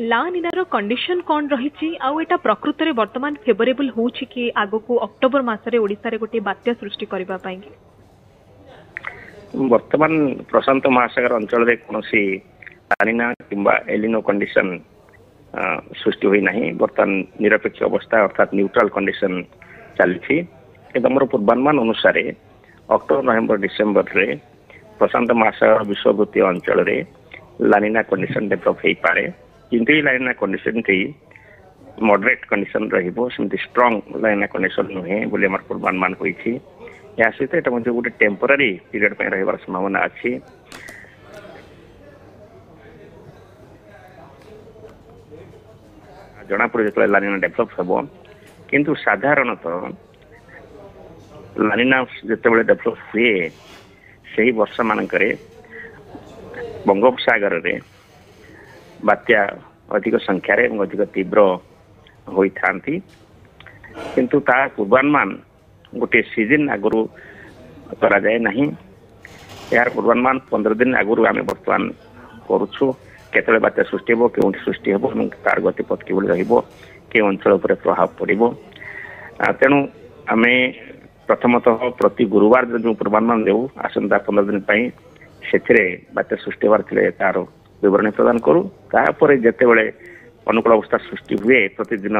ला निनार condition कौन रही outta प्रकृत में वर्तमान फेवरेबल हो कि आग को अक्टोबर मासरे ओडिशा रे गोटे बात्या सृष्टि करबा पाई वर्तमान प्रशांत महासागर अंचल रे कोनोसी लानिना किंबा एलिनो कंडीशन सृष्टि हुई नहीं। वर्तमान निरपेक्ष अवस्था अर्थात न्यूट्रल कंडीशन चली मोर पूर्वानुमान अनुसार अक्टोबर नवेम्बर डिसेम्बर रे प्रशांत महासागर विश्वभूतीय अंचल रे लानिना कंडीशन डेभलप हो पारे किंतु लानिना कंडीशन थी मॉडरेट कंडीशन रहिबो सेमती स्ट्रांग लानिना कंडीशन नुहे बोली हमर पूर्वानुमान होईछि। या सहित एटा मध्ये गोटे टेम्पररी पीरियड पे रहिबार संभावना अछि। जना पड़े जो लानिना डेभलप हेबो किंतु साधारणतः लानिना जितेबाला डेभलप हुए से वर्ष मानकरे बंगोपसागर रे बात्या अधिक संख्यार अधिक तीव्र होता किंतु ता पूर्वानुमान गोटे सीजन आगु करा जाए नहीं। यार पूर्वानुमान 15 दिन आगु आम बर्तमान करुछु केतले बात्या सृष्टि हो क्यों सृष्टि हो तार गतिपथ किभली रहिबो के अंचल उपर प्रभाव पड़िबो। तेणु आम प्रथमतः प्रति गुरुवार जो पूर्वानुमान देऊ आसंता 15 दिन पाई से बात्या सृष्टि होवार थे तार विवरणी प्रदान करूँ तापर जिते बड़े अनुकूल अवस्था सृष्टि हुए प्रतिदिन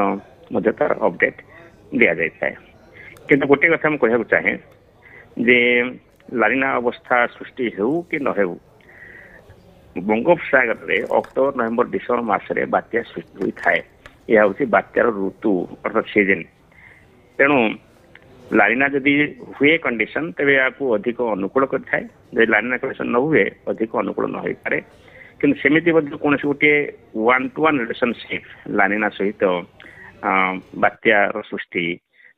मध्य तार अपडेट दि जाए। किंतु गोटे कथा मैं कहना चाहे जे लानिना अवस्था सृष्टि हो कि न हो बंगोपसागर रे अक्टोबर नवेम्बर डिसेम्बर मासरे बात्या सृष्टि होता है। यह हूँ बात्यार ऋतु अर्थात सीजन। तेणु लानिना जदि हुए कंडीशन तेरे आपको अधिक अनुकूल कर लानिना कंडीशन न हुए अधिक अनुकूल न हो पारे किंतु सेमिति कौन गोटे 1-to-1 रिलेशनशिप लानिना सहित बात्यार सृष्टि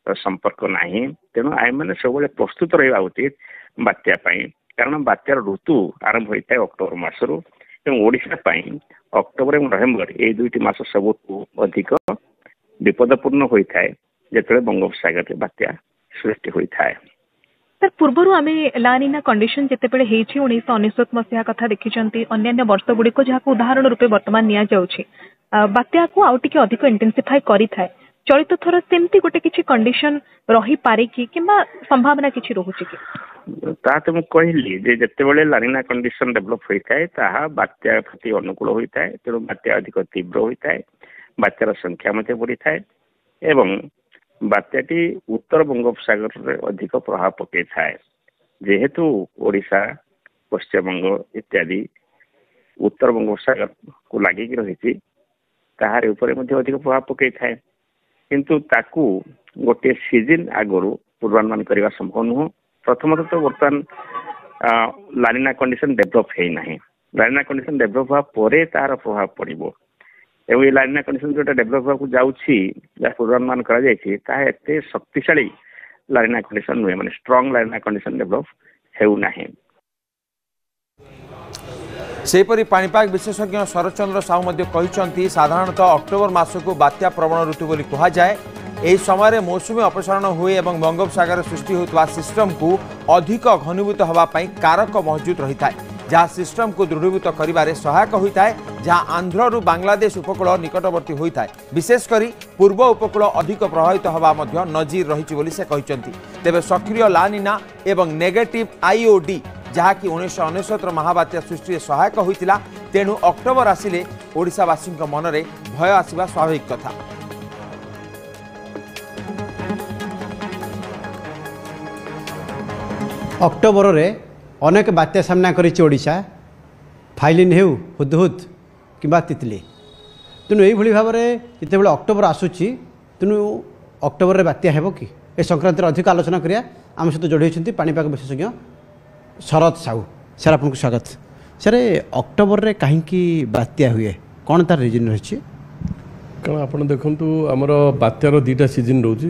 संपर्क नहीं। तेणु आम मैंने सब प्रस्तुत रहा उचित बात्या कारण बात्यार ऋतु आरंभ होता है अक्टोबर मासरू ओडिशा अक्टोबर और नवेम्बर ये दुईटी मास सब अधिक विपदपूर्ण होता है जिते बंगोपसागर बात्या सृष्टि होता है। सर पूर्वर आम लानिना कंडीशन जितेबाला 1999 मसीहा कथा देखी अन्य वर्ष गुड़िक जहाँ उदाहरण रूपे वर्तमान नि बात्या को आउ टे अधिक इंटेंसिफाई करें चलित थर सेमती गोटे किसी कंडीशन रही पारे कि संभावना किसी रोचे कि तो मुझे कहली जितेबाला लानिना कंडीशन डेभलप होता है ताहा बात्या प्रति अनुकूल होता है। तेणु बात्या अधिक तीव्र होता है बात्यार संख्या बढ़ी थाए एवं बात्याटी उत्तर बंगोपसागर रे अधिक प्रभाव पकई थाए जेहेतु ओडिशा पश्चिमबंग इत्यादि उत्तर बंगोपसागर को लगिकी रही ताहार ऊपर अधिक प्रभाव पकई थाए किंतु ताकू गोटे सीजन आगु पूर्वानुमान करने संभव नुह। प्रथमतः तो बर्तमान लानिना कंडीशन डेभलप है ना लानिना कंडीशन डेभलप हुआ परे तार प्रभाव पड़ो एवं ये लानिना कंडीशन जो डेभलप होगा जाऊँगी पूर्वानुमान करते शक्तिशाली लानिना कंडीशन नुहे माने स्ट्रांग लानिना कंडीशन डेभलप होना। सेपरी पाणीपाग विशेषज्ञ शरचंद्र साहू कहते साधारणतः अक्टोबर मास को बात्या प्रवण ऋतु बोली कह जाए। यह समय मौसुमी अपसारण हुए और बंगोपसागर सृष्टि होता सिस्टम को अधिक घनीभूत होगापाई कारक मौजूद रही है जहाँ सिस्टम को दृढ़ीभूत करिबारे सहायक होता है जहाँ आंध्र रु बांग्लादेश उपकूल निकटवर्ती होता है विशेषकर पूर्व उपकूल अधिक प्रभावित होगा नजीर रही से कहते। तेबे सक्रिय लानिना एवं नेगेटिव आईओडी जहाँकि 1999 महाबात्या सृष्टि सहायक होता तेणु अक्टोबर आसिले ओडिशावासी मनरे भय आसवा स्वाभाविक कथा। अक्टोबर रे अनेक बात्या सामना करिछि ओडिशा फाइलिन हेउ हुदहुद किंबा तितली तेणु यही भाव में जितेबाला अक्टोबर आसूची तेणु अक्टोबर रे बात्या हेबो कि ए संक्रांति अधिक आलोचना करिया आम सहित जोड़ी पाणीपाग विशेषज्ञ शरद साहू। सर आपको स्वागत। सर अक्टोबर रे कहीं बात्या हुए कौन तार रिजन रही कारण आप देखु आमर बात्यार दुईटा सीजन रोचे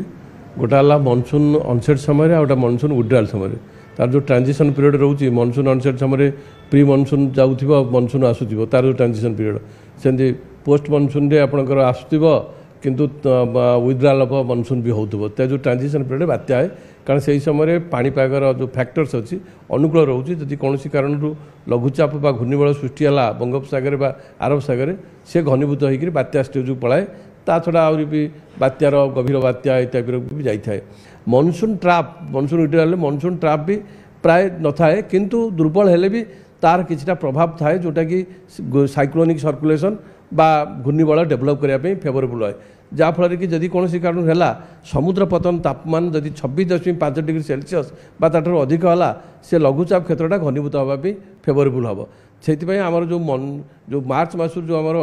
गोटा है मनसून अनसेट समय आउटा मनसून विड्राल समय तार जो ट्रांजिशन पीरियड रोचे मनसून अनसेट समय प्री मनसून जाऊँ मनसून आसूब तार जो ट्रांजिशन पीरियड सेमती पोस्ट मनसून आपंकर आसूब किंतु विड्राल ऑफ मनसून भी होता जो ट्रांजिशन पीरियड बात्या है कारण से समय पाणीपागर जो फैक्टर्स अच्छी अनुकूल रोचे जदि कौन कारण लघुचाप बा घूर्णिबल सृष्टि है बंगोपसागर बा अरब सागर से घनीभूत होकर बात्या स्टेज पलाए ता छड़ा आहरी भी बात्यार गभीर बात्या टाइप भी जाए monsoon trap monsoon utilise monsoon trap भी प्राय न थाए किंतु दुर्बल हेले भी तार किछटा प्रभाव थाए जोटा कि साइक्लोनिक सर्कुलेशन बा घूर्णिबल डेभलप करने फेवरेबल है जहाँफल कि जदि कौन कारण है समुद्र पतन तापमान जदि 26.5 डिग्री सेल्सियस बा ताठू अधिक है से लघुचाप क्षेत्रटा घनीभूत होगापी फेवरेबल हम से आमर जो मार्च मास जो आमर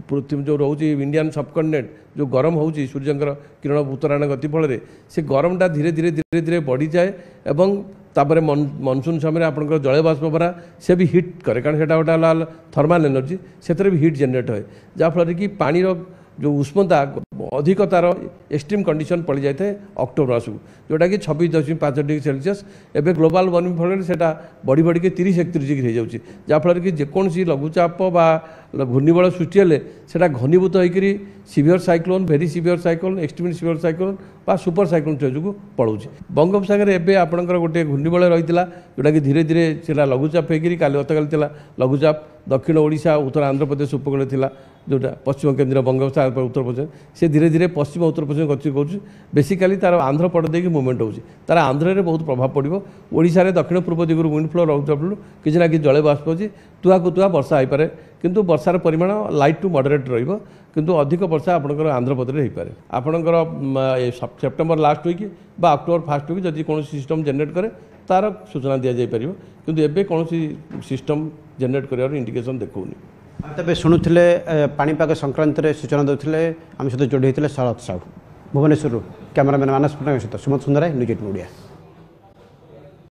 पृथ्वी जो रोचे इंडियन सबकंटिनेंट जो गरम हो सूर्यंकर किरण उत्तरायण गति फल से गरमटा धीरे धीरे धीरे धीरे बढ़ी जाए एवं तापर मनसून समय आपंकर जल बाष्परा से भी हिट करे कारण से गोटे थर्माल एनर्जी से भी हिट जेनेट है जहाँफल कि पानीर जो उष्णता अधिक तार एक्सट्रीम कंडीशन पड़ जाए अक्टोबर मास को जोटा कि 26.5 डिग्री सेल्सियस एवं ग्लोबल वार्मिंग फल से बढ़ी बढ़ी 30-31 डिग्री हो जाए जहाँफल कि जेकोसी लघुचाप बा घूर्णिबल सृष्टि हेले से घनीभूत होकर severe cyclone very severe cyclone extreme severe cyclone बा सुपर साइक्लोन स्टेज को पड़ोचे बंगोपसागर एवं आपंकर गोटे घूर्णिबल रही है जोटा कि धीरे धीरे से लघुचाप होकर गतकाली लघुचाप दक्षिण ओडिशा उत्तर आंध्र प्रदेश उपकूल थी जोटा पश्चिम केन्द्र बंगोपसागर उत्तर पश्चिम से धीरे धीरे पश्चिम उत्तर पश्चिम गति कर बेसिकाली तार आंध्र पट देकी मुवमेंट हो तार आंध्र में बहुत प्रभाव पड़ो ओडिशा दक्षिण पूर्व दिगु विंड फ्लो रोकू किसी ना कि जल बाष्प अच्छी तुआ को तुआ वर्षा हो पाए किंतु वर्षार परिमाण लाइट टू मॉडरेट रहिबो किंतु अधिक वर्षा आपंकर आंध्र प्रदेश हो पाए आपंकर सेप्टेम्बर लास्ट वीक बा अक्टोबर फास्ट वीक जब कौन सिस्टम जेनेट करे तार सूचना दि जापर किंतु एबे कौन सिस्टम जेनेट कर इंडिकेशन देखौनी तेज शुणुले पाणीपाग संक्रांत सूचना देते आम सहित जोड़ी होते शरद साहू भुवनेश्वर कैमरामैन मानस पट्टनायक सहित सुमंत सुंदर न्यूज 8 ओडिया।